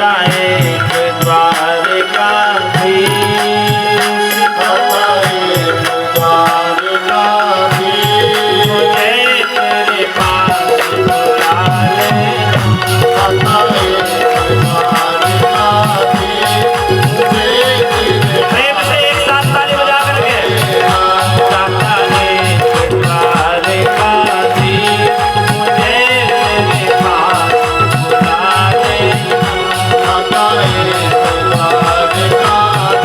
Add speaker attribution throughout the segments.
Speaker 1: आता एक द्वारकाधीश, आता एक द्वारकाधीश, मुझे तेरे पास बुला ले, आता एक द्वारकाधीश, मुझे तेरे प्रेम से एक साथ ताली बजा करके आता एक द्वारकाधीश, मुझे तेरे पास बुला ले, आता एक द्वारकाधीश,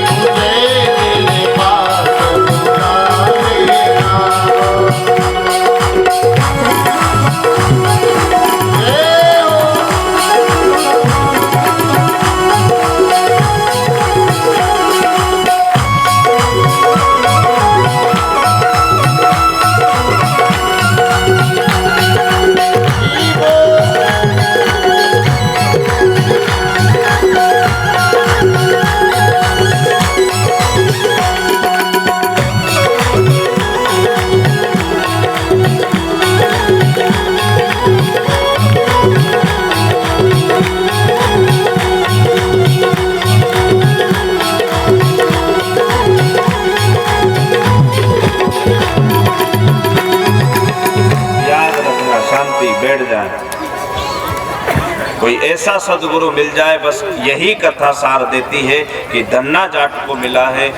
Speaker 1: मुझे तेरे पास बुला लेना। याद रखना, शांति बैठ जाए। कोई ऐसा सदगुरु मिल जाए, बस यही कथा सार देती है कि धन्ना जाट को मिला है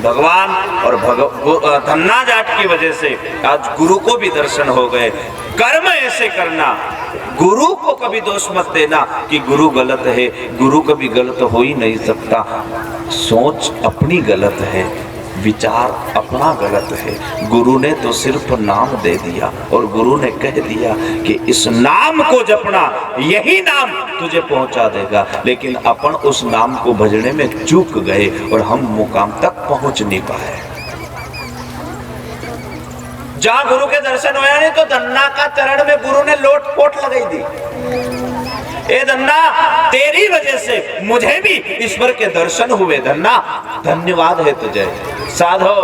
Speaker 1: भगवान, और धन्ना जाट की वजह से आज गुरु को भी दर्शन हो गए। कर्म ऐसे करना, गुरु को कभी दोष मत देना कि गुरु गलत है। गुरु कभी गलत हो ही नहीं सकता। सोच अपनी गलत है, विचार अपना गलत है। गुरु ने तो सिर्फ नाम दे दिया और गुरु ने कह दिया कि इस नाम को जपना, यही नाम तुझे पहुंचा देगा। लेकिन अपन उस नाम को भजने में चूक गए और हम मुकाम तक पहुंच नहीं पाए। जहां गुरु के दर्शन हुए नहीं तो धन्ना का चरण में गुरु ने लोट पोट लगाई दी। ए धन्ना, तेरी वजह से मुझे भी ईश्वर के दर्शन हुए। धन्ना, धन्यवाद है तुझे। साधो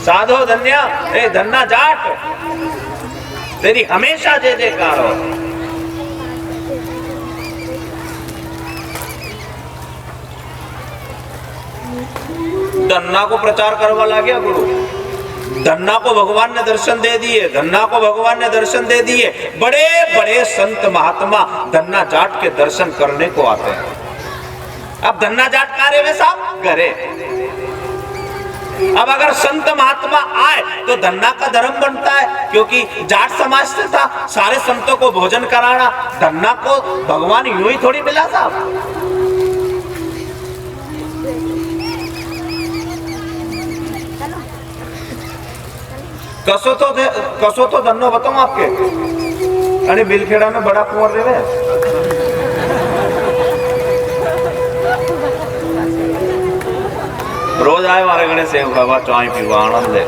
Speaker 1: साधो धन्या, ए धन्ना जाट, तेरी हमेशा जय जयकार हो। धन्ना को प्रचार करवा ला गया गुरु। धन्ना को भगवान ने दर्शन दे दिए, धन्ना को भगवान ने दर्शन दे दिए। बड़े बड़े संत महात्मा धन्ना जाट के दर्शन करने को आते हैं। अब धन्ना जाट कार्य में साहब करे। अब अगर संत महात्मा आए तो धन्ना का धर्म बनता है, क्योंकि जाट समाज से था सारे संतों को भोजन कराना। धन्ना को भगवान यूं ही थोड़ी मिला साहब। कसो तो धन्नो बताऊं आपके। अरे बिलखेड़ा में बड़ा कुंवर रहे। रोज आए हमारे घरे सेव खावा, चाय पीवा, आनंद ले।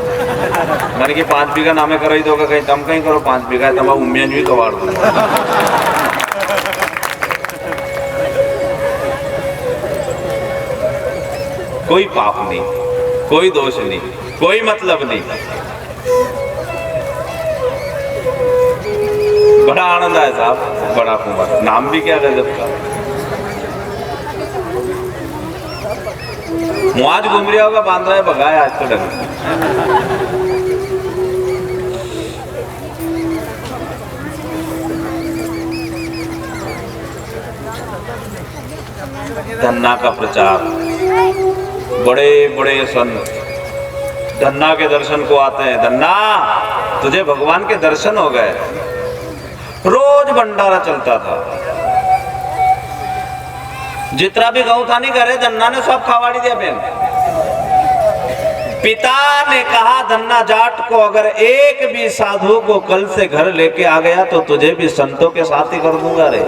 Speaker 1: मैंने कि 5 बीघा नामे कराई दोगे, कहीं तम कहीं करो 5 बीघा, तब उम्मीद भी कबाड़ दो। कोई पाप नहीं, कोई दोष नहीं, कोई मतलब नहीं। बड़ा आनंद आया साहब। बड़ा कुंवर नाम भी क्या गजब का। मुआज घूम रहा होगा, बांध रहा है, भगाया आज तो डर। धन्ना का प्रचार, बड़े बड़े संत धन्ना के दर्शन को आते हैं। धन्ना, तुझे भगवान के दर्शन हो गए। रोज भंडारा चलता था। जितना भी गऊ था नहीं करे, धन्ना ने सब खावाड़ी दिया। बहन, पिता ने कहा धन्ना जाट को, अगर एक भी साधु को कल से घर लेके आ गया तो तुझे भी संतों के साथ ही कर दूंगा रे।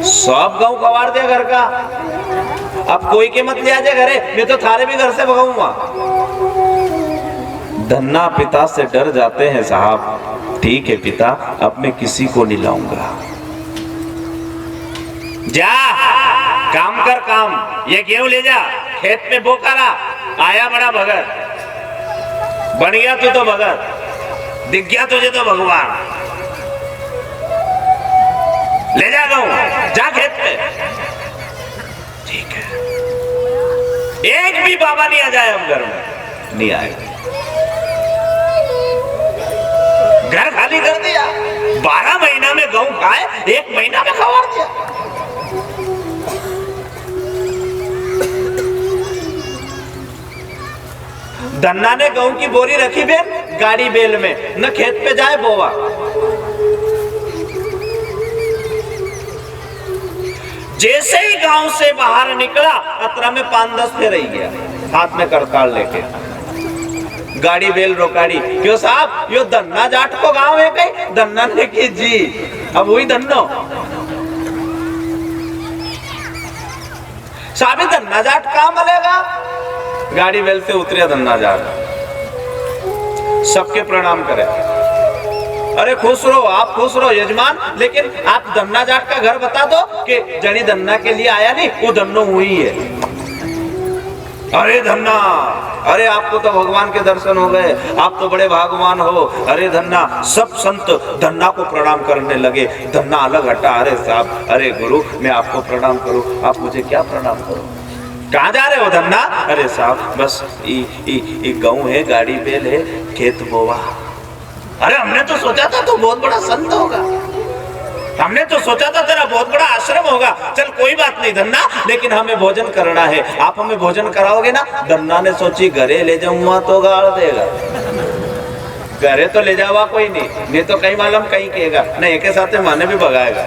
Speaker 1: सब गऊ कवाड़ दिया घर का। अब कोई के मत ले आ जाए घरे, मैं तो थारे भी घर से भगाऊंगा। धन्ना पिता से डर जाते हैं साहब। ठीक है पिता, अब मैं किसी को नहीं लाऊंगा। जा काम कर काम, ये गेहूं ले जा, खेत में बो करा। आया बड़ा भगत, बन गया तू तो भगत, दिख गया तुझे तो भगवान। ले जा गऊ, जा खेत पे। ठीक है, एक भी बाबा नहीं आ जाए अब घर में, नहीं आएगा। घर खाली कर दिया, 12 महीना में गऊ खाए, 1 महीना में खवार दिया। धन्ना ने गऊ की बोरी रखी बेल गाड़ी बेल में, न खेत पे जाए बोवा। जैसे ही गांव से बाहर निकला, अतरा में 5-10 फेर रही गया, हाथ में करताल लेके। गाड़ी बेल रोकाड़ी, क्यों साहब यो धन्ना जाट को गांव है कहीं? धन्ना ने की जी, अब वही धन्नो साहब, धन्ना जाट कहां मिलेगा? गाड़ी बेल से उतरे धन्ना जाट, सबके प्रणाम करे। अरे खुश रहो, आप खुश रहो यजमान, लेकिन आप धन्ना जाट का घर बता दो कि जनी धन्ना के लिए आया नहीं, वो धन्नो हुई है। अरे धन्ना, अरे आपको तो भगवान के दर्शन हो गए, आप तो बड़े भगवान हो। अरे धन्ना, सब संत धन्ना को प्रणाम करने लगे। धन्ना अलग हटा, अरे साहब, अरे गुरु मैं आपको प्रणाम करूं, आप मुझे क्या प्रणाम करो? कहाँ जा रहे हो धन्ना? अरे साहब बस गाँव है, गाड़ी बेल है, खेत बोवा। अरे हमने तो सोचा था तू बहुत बड़ा संत होगा, हमने तो सोचा था तेरा बहुत बड़ा आश्रम होगा। चल कोई बात नहीं धन्ना, लेकिन हमें भोजन करना है, आप हमें भोजन कराओगे ना? धन्ना ने सोची घरे ले जाऊंगा तो गाड़ देगा, घरे तो ले जावा कोई नहीं तो कहीं मालूम कहीं कहेगा नहीं, एक साथ माने भी भगाएगा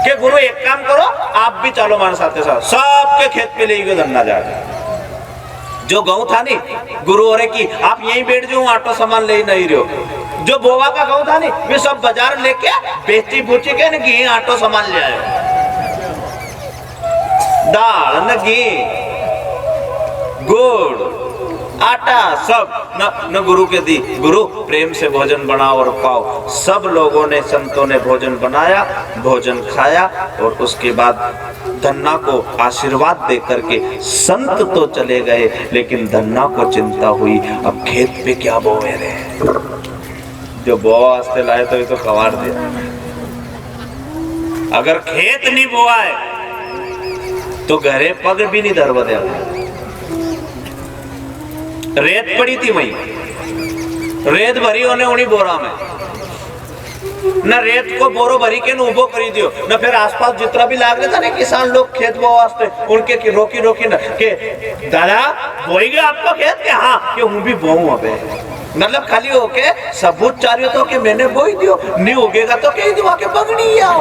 Speaker 1: कि गुरु एक काम करो, आप भी चलो हमारे साथ साथ। सबके खेत पे ले गए धन्ना जाके। जो गऊ था नहीं, गुरु और की आप यहीं बैठ जाओ, आटो सामान ले नहीं रहे हो। जो बोवा का गऊ था नहीं, वे सब बाजार लेके बेची बूची के न घी आटो सामान ले आए, दाल न घी गुड़ आटा सब न गुरु के दी। गुरु प्रेम से भोजन बनाओ और खाओ। सब लोगों ने, संतों ने भोजन बनाया, भोजन खाया और उसके बाद धन्ना को आशीर्वाद दे करके संत तो चले गए, लेकिन धन्ना को चिंता हुई अब खेत पे क्या बोए रहे। जो बोआ वास्ते लाए तो ये तो कवार दिया। अगर खेत नहीं बोआ है तो घरे पग भी नहीं धरवा दे। रेत पड़ी थी वहीं, रेत भरी होने उन्हीं बोरा में, न रेत को बोरो भरी के न उबो करी दियो, न फिर आसपास जितना भी लाग रहा था ना किसान लोग खेत बो वास्ते, उनके की रोकी न के दादा बोई गए आपको खेत के? हाँ कि हूँ भी बोऊं अबे, मतलब खाली होके सबूत चाहिए तो कि मैंने बोई दियो, नहीं उगेगा तो कहीं दुआ के पगड़ी आओ।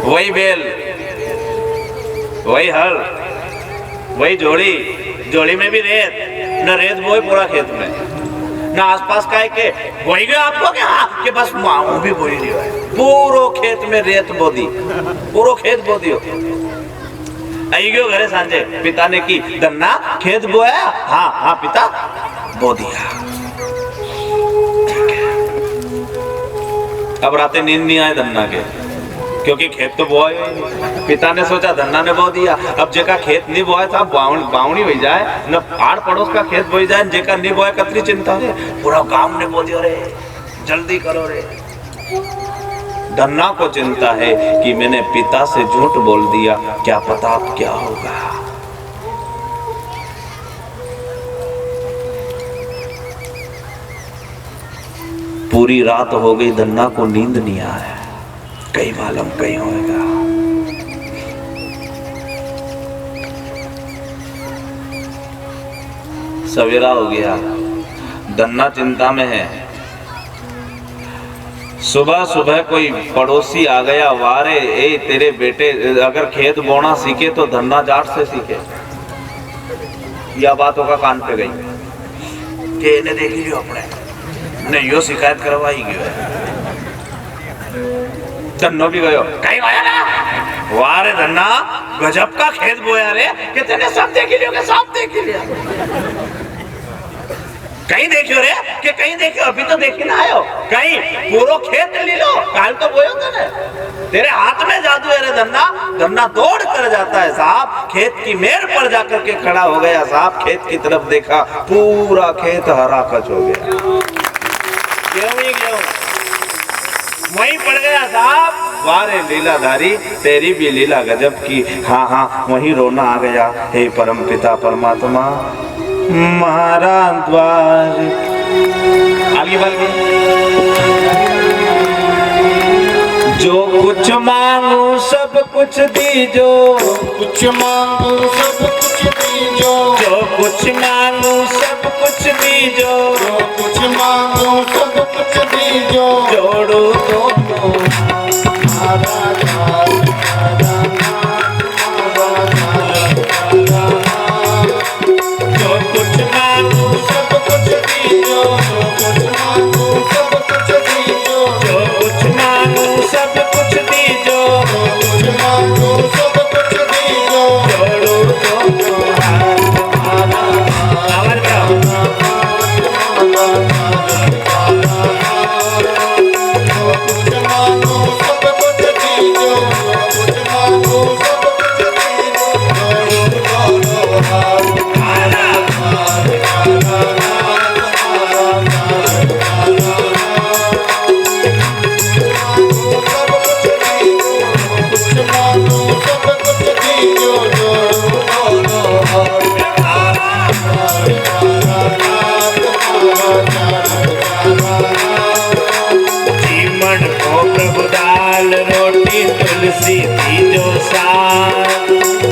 Speaker 1: वही बेल, वही हल, वही जोड़ी, जोड़ी में भी रेत, न रेत बोई पूरा खेत में, न आसपास का के बोई गए आपको क्या? हाँ कि बस माऊ भी बोई नहीं है, पूरो खेत में रेत बो दी, पूरो खेत बो दियो। आई गयो घरे सांझे, पिता ने की धन्ना खेत बोया? हाँ हाँ पिता बो दिया। ठीक है, अब रातें नींद नहीं आए धन्ना के, क्योंकि खेत तो बोआ ही। पिता ने सोचा धन्ना ने बो दिया, अब जेका खेत नहीं बोया था बावनी हो जाए, न आड़ पड़ोस का खेत बोई जाए, जेका नहीं बोया कतरी चिंता रे, पूरा गांव ने बो दिया रे, जल्दी करो रे। धन्ना को चिंता है कि मैंने पिता से झूठ बोल दिया, क्या पता अब क्या होगा। पूरी रात हो गई, धन्ना को नींद नहीं आया, कहीं मालूम कहीं होगा। सवेरा हो गया, धन्ना चिंता में है। सुबह सुबह कोई पड़ोसी आ गया, वारे ए तेरे बेटे अगर खेत बोना सीखे तो धन्ना जाट से सीखे। यह बात होगा कान पे गई कि इन्हें देख लियो अपने, नहीं यो शिकायत करवाई गयो। धन्नो भी गयो, कहीं आया ना? वारे धन्ना गजब का खेत बोया रे, कि तेने सब देख लियो के सब देख लिया। कहीं देखियो रे कि कहीं देखियो, अभी तो देखी ना आयो, कहीं पूरा खेत ले लो, काल तो बोयो तेरे, तेरे हाथ में जादू है रे धन्ना। धन्ना दौड़ कर जाता है साहब, खेत की मेड़ पर जाकर के खड़ा हो गया साहब, खेत की तरफ देखा, पूरा खेत हरा कच हो गया, गेहूं ही गेहूं वहीं पड़ गया साहब। वारे लीलाधारी तेरी भी लीला गजब की, हाँ हाँ वहीं रोना आ गया। हे परम पिता परमात्मा महारा द्वार, आगे बढ़ जो कुछ मांगू सब कुछ दीजो,
Speaker 2: कुछ मांगू सब कुछ दीजो,
Speaker 1: जो कुछ मांगू सब कुछ दीजो,
Speaker 2: जो कुछ मांगू सब कुछ दीजो,
Speaker 1: जोड़ो दोनों जो कुछ मांगू
Speaker 2: सब कुछ दीजो, जो कुछ मांगू सब कुछ दीजो,
Speaker 1: जो कुछ मांगू सब कुछ दीजो,
Speaker 2: जो कुछ मांगू सब कुछ दीजो,
Speaker 1: जोड़ो दोनों आवर क्या
Speaker 2: जो कुछ मांगू सब कुछ दीजो, जो कुछ मांगू सब कुछ दीजो, दोनों हाथ
Speaker 1: जीवन को प्रभु दाल रोटी तुलसी दीजो साथ,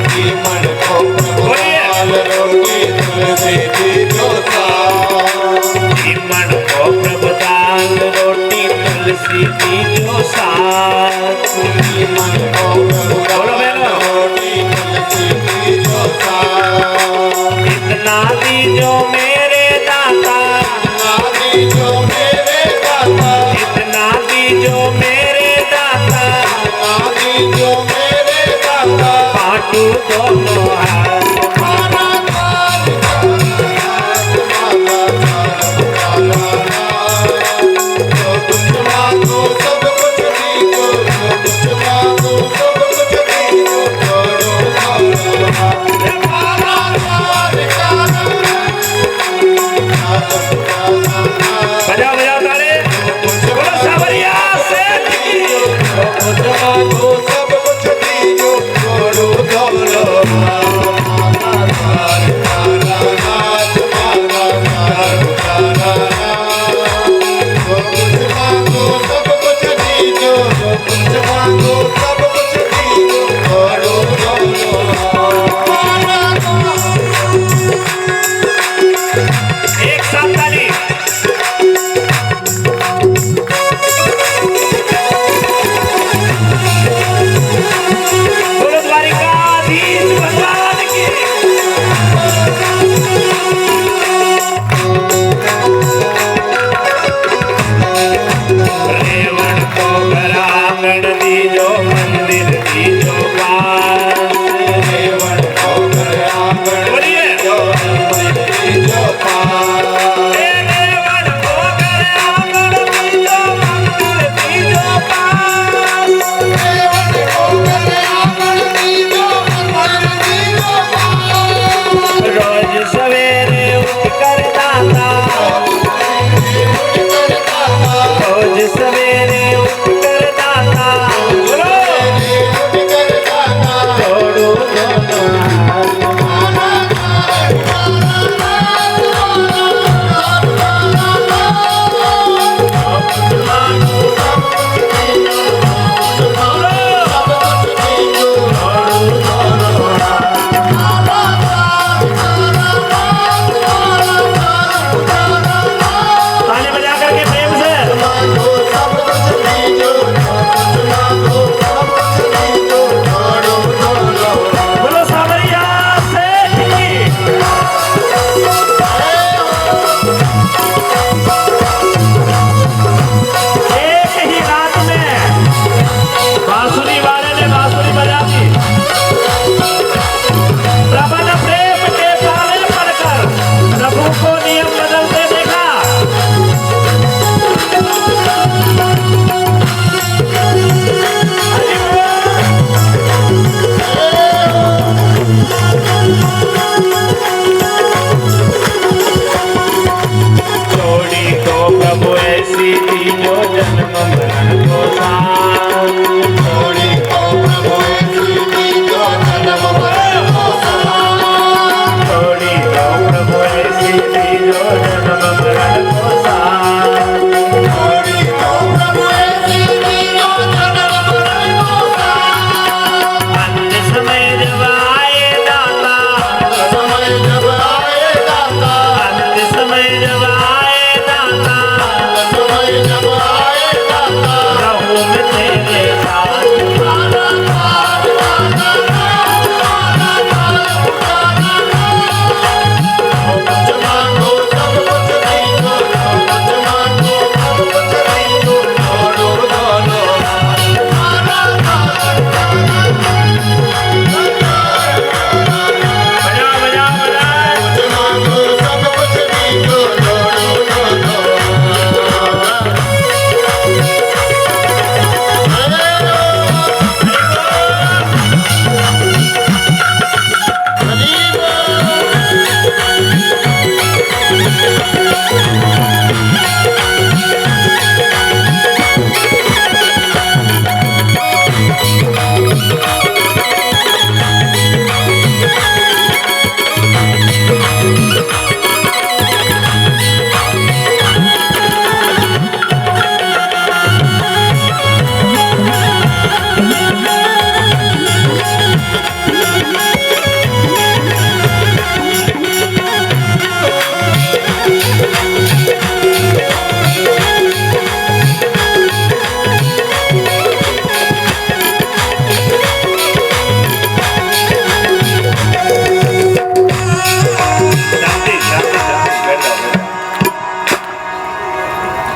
Speaker 2: जीवन को प्रभु दाल रोटी तुलसी दीजो साथ,
Speaker 1: जीवन को प्रभु दाल रोटी तुलसी दीजो साथ,
Speaker 2: जीवन को प्रभु दाल रोटी तुलसी दीजो साथ,
Speaker 1: इतना दीजो मेरे दाता,
Speaker 2: इतना दीजो मेरे दाता,
Speaker 1: इतना दीजो मेरे दाता,
Speaker 2: इतना दीजो मेरे दाता,
Speaker 1: बाटू दोनों हाथ,
Speaker 2: जो कुछ मांगो सब कुछ दीजो, जो कुछ मांगो सब कुछ दीजो, जोड़ो
Speaker 1: बजाओ बजाओ ताले, बोलो सावरिया सेठ की।
Speaker 2: जो कुछ मांगो सब कुछ दीजो, जोड़ो दोनों हाथ।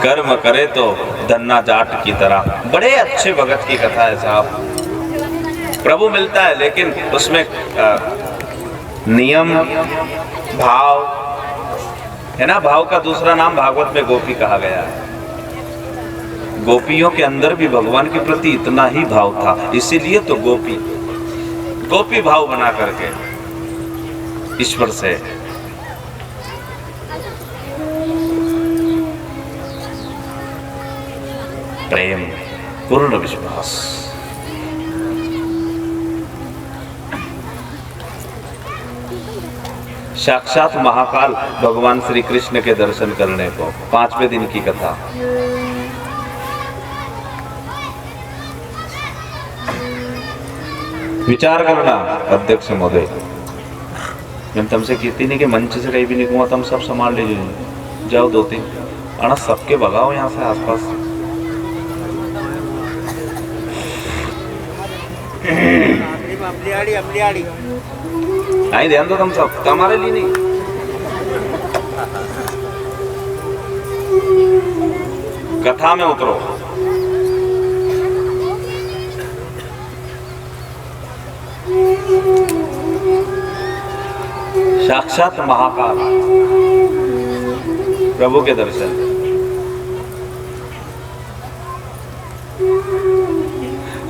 Speaker 1: कर्म करे तो धन्ना जाट की तरह। बड़े अच्छे भगत की कथा है साहब। प्रभु मिलता है लेकिन उसमें नियम भाव है ना। भाव का दूसरा नाम भागवत में गोपी कहा गया है। गोपियों के अंदर भी भगवान के प्रति इतना ही भाव था, इसीलिए तो गोपी भाव बना करके ईश्वर से प्रेम, पूर्ण विश्वास। साक्षात महाकाल भगवान श्री कृष्ण के दर्शन करने को, 5वें दिन की कथा। विचार करना अध्यक्ष महोदय, मैंने तुमसे कहती नहीं कि मंच से कहीं भी निकलूंगा तुम सब संभाल लीजिए। जाओ 2-3 अना सबके भगाओ यहाँ से आसपास। आई ध्यान दो तुम सब, तुम्हारे लिए नहीं। कथा में उतरो। साक्षात महाकाल प्रभु के दर्शन।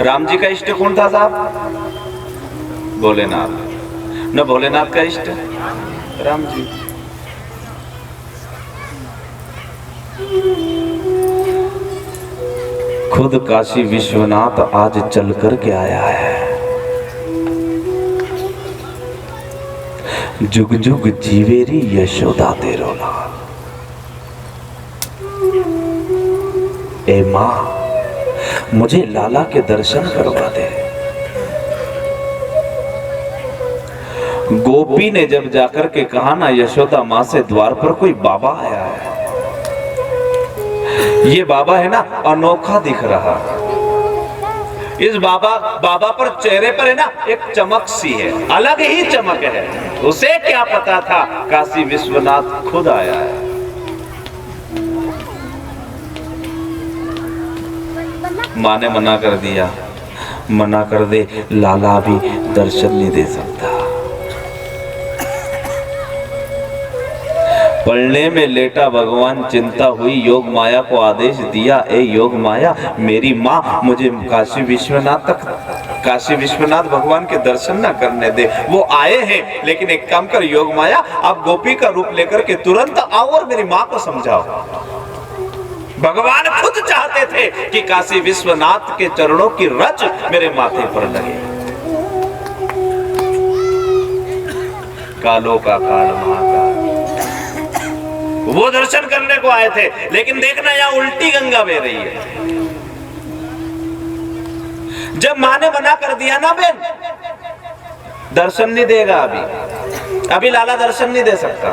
Speaker 1: राम जी का इष्ट कौन था साहब? भोलेनाथ। न भोलेनाथ का इष्ट राम जी। खुद काशी विश्वनाथ आज चल कर के आया है। जुग जुग जीवेरी यशोदा तेरो लाल। ए माँ मुझे लाला के दर्शन करवा दे। गोपी ने जब जाकर के कहा ना यशोदा माँ से, द्वार पर कोई बाबा आया है। ये बाबा है ना अनोखा दिख रहा। इस बाबा पर चेहरे पर है ना एक चमक सी है, अलग ही चमक है। उसे क्या पता था काशी विश्वनाथ खुद आया है। माँ ने मना कर दिया, मना कर दे, लाला भी दर्शन नहीं दे सकता। पलने में लेटा भगवान चिंता हुई, योग माया को आदेश दिया, ए योग माया मेरी माँ मुझे काशी विश्वनाथ भगवान के दर्शन ना करने दे। वो आए हैं लेकिन एक काम कर योग माया, आप गोपी का रूप लेकर के तुरंत आओ और मेरी माँ को समझाओ। भगवान खुद चाहते थे कि काशी विश्वनाथ के चरणों की रच मेरे माथे पर लगे। कालों का काल महाकाल वो दर्शन करने को आए थे, लेकिन देखना यहाँ उल्टी गंगा बह रही है। जब माँ ने मना कर दिया ना बहन दर्शन नहीं देगा, अभी लाला दर्शन नहीं दे सकता।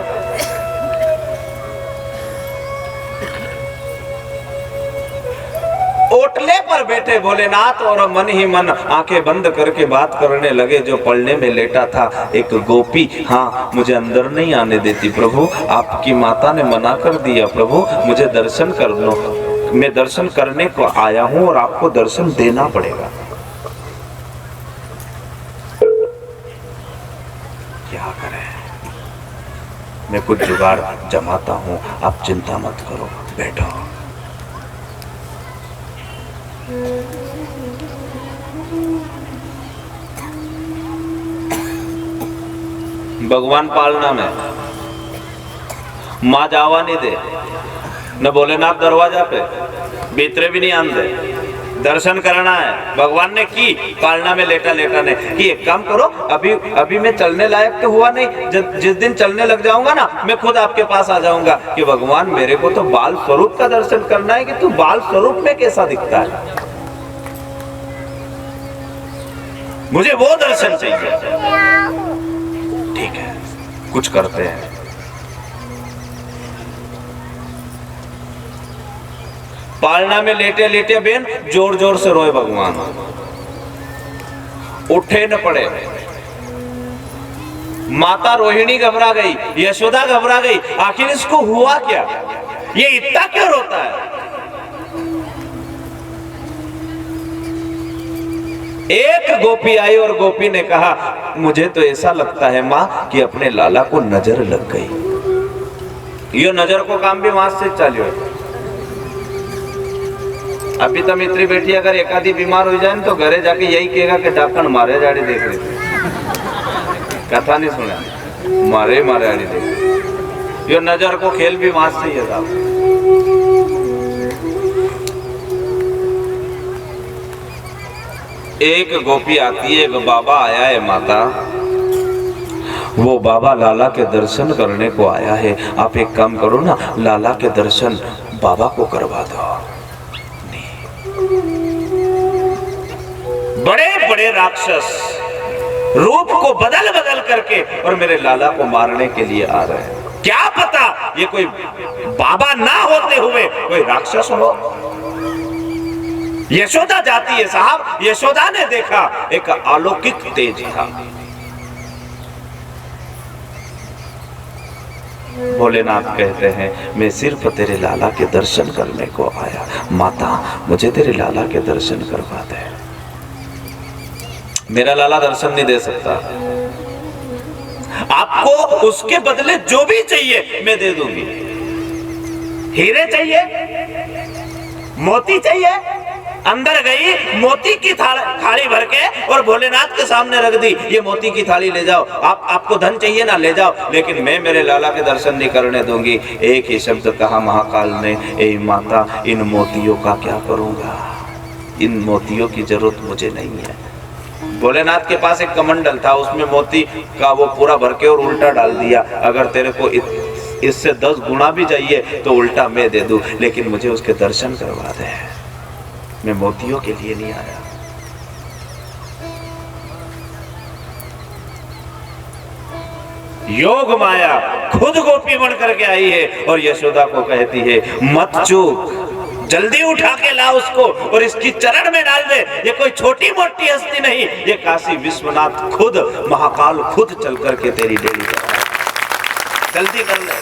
Speaker 1: ओटले पर बैठे भोलेनाथ और मन ही मन आंखें बंद करके बात करने लगे। जो पलने में लेटा था एक गोपी, हाँ मुझे अंदर नहीं आने देती प्रभु, आपकी माता ने मना कर दिया प्रभु, मुझे दर्शन कर लो, मैं दर्शन करने को आया हूं और आपको दर्शन देना पड़ेगा। क्या करें, मैं कुछ जुगाड़ जमाता हूं, आप चिंता मत करो, बैठो। भगवान पालना में माँ जावा नहीं दे, न भोलेनाथ दरवाजा पे भीतरे भी नहीं आने दे। दर्शन करना है भगवान ने की, पालना में लेटा ने कि एक काम करो, अभी मैं चलने लायक तो हुआ नहीं, जिस दिन चलने लग जाऊंगा ना मैं खुद आपके पास आ जाऊंगा कि भगवान मेरे को तो बाल स्वरूप का दर्शन करना है कि तू बाल स्वरूप में कैसा दिखता है, मुझे वो दर्शन चाहिए। ठीक है कुछ करते हैं। पालना में लेटे लेटे बेन जोर जोर से रोए भगवान, उठे न पड़े। माता रोहिणी घबरा गई, यशोदा घबरा गई, आखिर इसको हुआ क्या। ये इतना क्यों रोता है? एक गोपी आई और गोपी ने कहा, मुझे तो ऐसा लगता है माँ कि अपने लाला को नजर लग गई। यो नजर को काम भी वहां से चालू है। अभी तो मित्री बेटी अगर एक आधी बीमार हो जाए तो घरे जाके यही कहेगा कि डाकण मारे जाड़ी देख रही थी, कथा नहीं सुना, मारे मारे जाड़ी देख। यो नजर को खेल भी वहां से ही है साहब। एक गोपी आती है, एक बाबा आया है माता, वो बाबा लाला के दर्शन करने को आया है। आप एक काम करो ना, लाला के दर्शन बाबा को करवा दो। बड़े बड़े राक्षस रूप को बदल बदल करके और मेरे लाला को मारने के लिए आ रहे हैं। क्या पता ये कोई बाबा ना होते हुए कोई राक्षस हो। यशोदा जाती है साहब, यशोदा ने देखा एक अलौकिक तेज था। भोलेनाथ कहते हैं, मैं सिर्फ तेरे लाला के दर्शन करने को आया, माता मुझे तेरे लाला के दर्शन करवा दे। मेरा लाला दर्शन नहीं दे सकता, आपको उसके बदले जो भी चाहिए मैं दे दूंगी। हीरे चाहिए, मोती चाहिए, अंदर गई मोती की थाली भर के और भोलेनाथ के सामने रख दी, ये मोती की थाली ले जाओ। आपको धन चाहिए ना, ले जाओ, लेकिन मैं मेरे लाला के दर्शन नहीं करने दूंगी। एक ही शब्द कहा महाकाल ने, ए माता इन मोतियों का क्या करूंगा, इन मोतियों की जरूरत मुझे नहीं है। भोलेनाथ के पास एक कमंडल था, उसमें मोती का वो पूरा भर के और उल्टा डाल दिया। अगर तेरे को इससे 10 गुना भी चाहिए तो उल्टा मैं दे दूं, लेकिन मुझे उसके दर्शन करवा दे, मैं मोतियों के लिए नहीं आया। योग माया खुद गोपी बन करके आई है और यशोदा को कहती है, मत चूक, जल्दी उठा के ला उसको और इसकी चरण में डाल दे। ये कोई छोटी मोटी हस्ती नहीं, ये काशी विश्वनाथ खुद, महाकाल खुद चल करके तेरी डेली करा, जल्दी कर ले।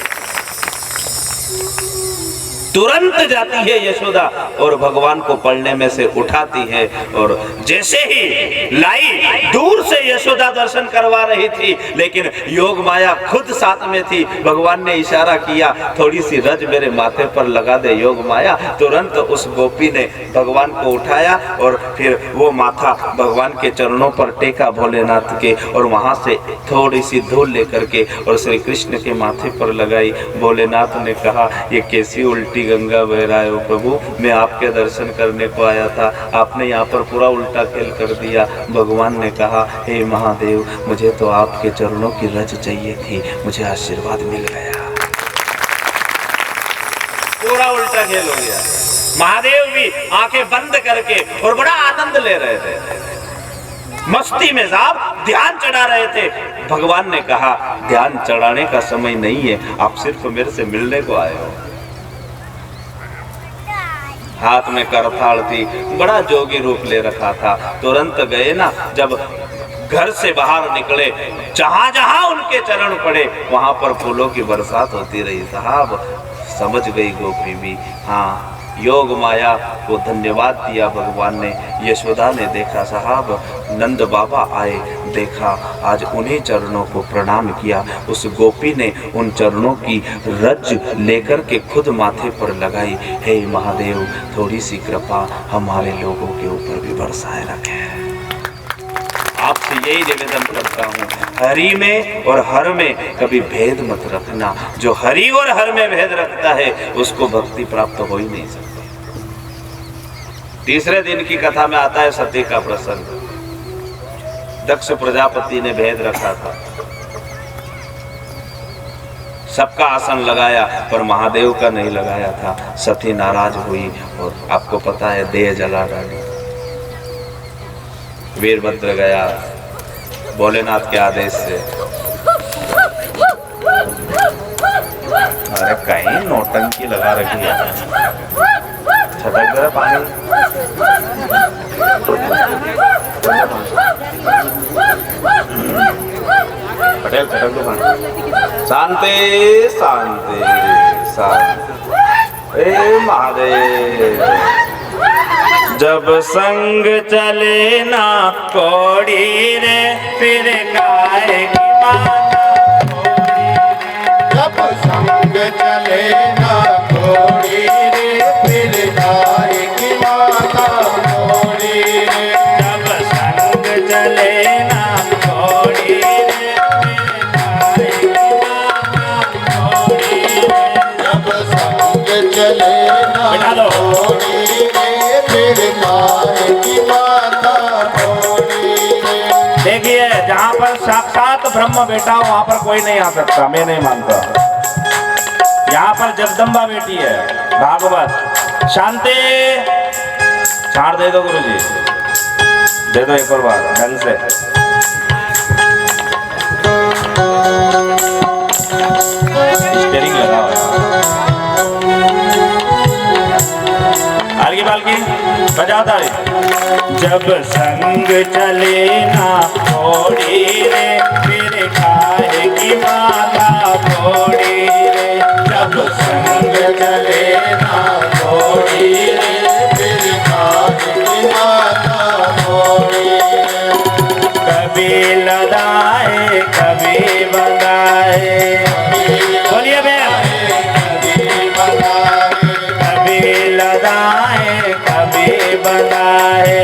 Speaker 1: तुरंत जाती है यशोदा और भगवान को पलड़ने में से उठाती है और जैसे ही लाई, दूर से यशोदा दर्शन करवा रही थी, लेकिन योग माया खुद साथ में थी। भगवान ने इशारा किया, थोड़ी सी रज मेरे माथे पर लगा दे योग माया। तुरंत उस गोपी ने भगवान को उठाया और फिर वो माथा भगवान के चरणों पर टेका भोलेनाथ के, और वहां से थोड़ी सी धूल लेकर के और श्री कृष्ण के माथे पर लगाई। भोलेनाथ ने कहा, ये कैसी उल्टी गंगा बह रहा है प्रभु, मैं आपके दर्शन करने को आया था, आपने यहाँ पर पूरा उल्टा खेल कर दिया। भगवान ने कहा, हे महादेव मुझे तो आपके चरणों की रज चाहिए थी, मुझे आशीर्वाद मिल गया। पूरा उल्टा खेल हो गया। महादेव भी आंखें बंद करके और बड़ा आनंद ले रहे थे, मस्ती में साहब ध्यान चढ़ा रहे थे। भगवान ने कहा, ध्यान चढ़ाने का समय नहीं है, आप सिर्फ मेरे से मिलने को आए हो। हाथ में करताल थी, बड़ा जोगी रूप ले रखा था। तुरंत गए ना, जब घर से बाहर निकले, जहां जहां उनके चरण पड़े वहां पर फूलों की बरसात होती रही। साहब समझ गई गोपी भी, हाँ योग माया को धन्यवाद दिया भगवान ने। यशोदा ने देखा साहब नंद बाबा आए, देखा आज उन्हीं चरणों को प्रणाम किया। उस गोपी ने उन चरणों की रज लेकर के खुद माथे पर लगाई। हे महादेव थोड़ी सी कृपा हमारे लोगों के ऊपर भी बरसाए रखें। आपसे यही निवेदन करता हूँ, हरि में और हर में कभी भेद मत रखना। जो हरि और हर में भेद रखता है उसको भक्ति प्राप्त हो ही नहीं सकती। तीसरे दिन की कथा में आता है सती का प्रसंग। दक्ष प्रजापति ने भेद रखा था, सबका आसन लगाया पर महादेव का नहीं लगाया था। सती नाराज हुई और आपको पता है देह जला डाली। वीरभद्र गया भोलेनाथ के आदेश से, अरे कहीं नौटंकी लगा रखी है, छटक गया पानी। पटेल छटक दो पानी। शांति शांति शांति। हे महादेव। जब संग चले ना कोड़ी रे फिर काहे की माता कोड़ी रे।
Speaker 2: जब संग चले ना कोड़ी रे फिर काहे की माता कोड़ी रे।
Speaker 1: जब संग चले ना कोड़ी रे फिर काहे की माता कोड़ी रे।
Speaker 2: जब संग चले ना
Speaker 1: बिठा लो।
Speaker 2: कोड़ी रे फिर काहे की माता कोड़ी रे।
Speaker 1: देखिए जहाँ पर साक्षात ब्रह्म बैठा हो वहां पर कोई नहीं आ सकता, मैं नहीं मानता। यहाँ पर जगदम्बा बैठी है, भागवत शांति। छाड़ दे दो गुरु जी, दे दो एक और बार ढंग से। स्टीयरिंग लगा हुआ है। हल्की पालकी बजाता है। जब संग चले ना कोड़ी रे फिर काहे की माता कोड़ी रे। जब संग चले ना कोड़ी रे
Speaker 2: फिर काहे की माता कोड़ी रे।
Speaker 1: कभी लदाए कभी बंदाए। बोलिए बहन।
Speaker 2: कभी बनाए
Speaker 1: कभी लदाए कभी बंदाए।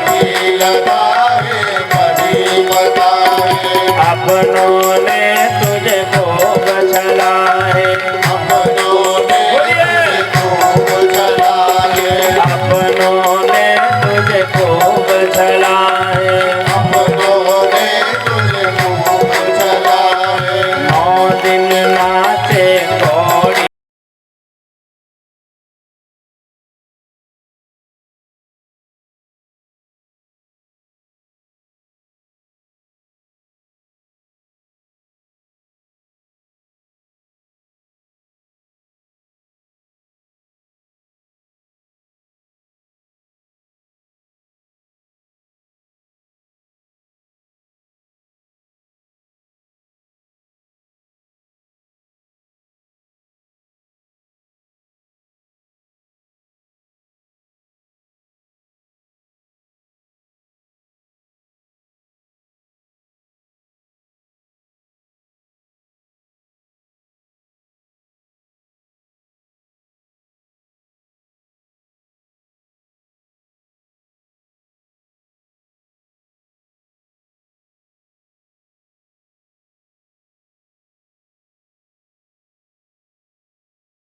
Speaker 2: कभी लगाए कभी बताए।
Speaker 1: अपनों ने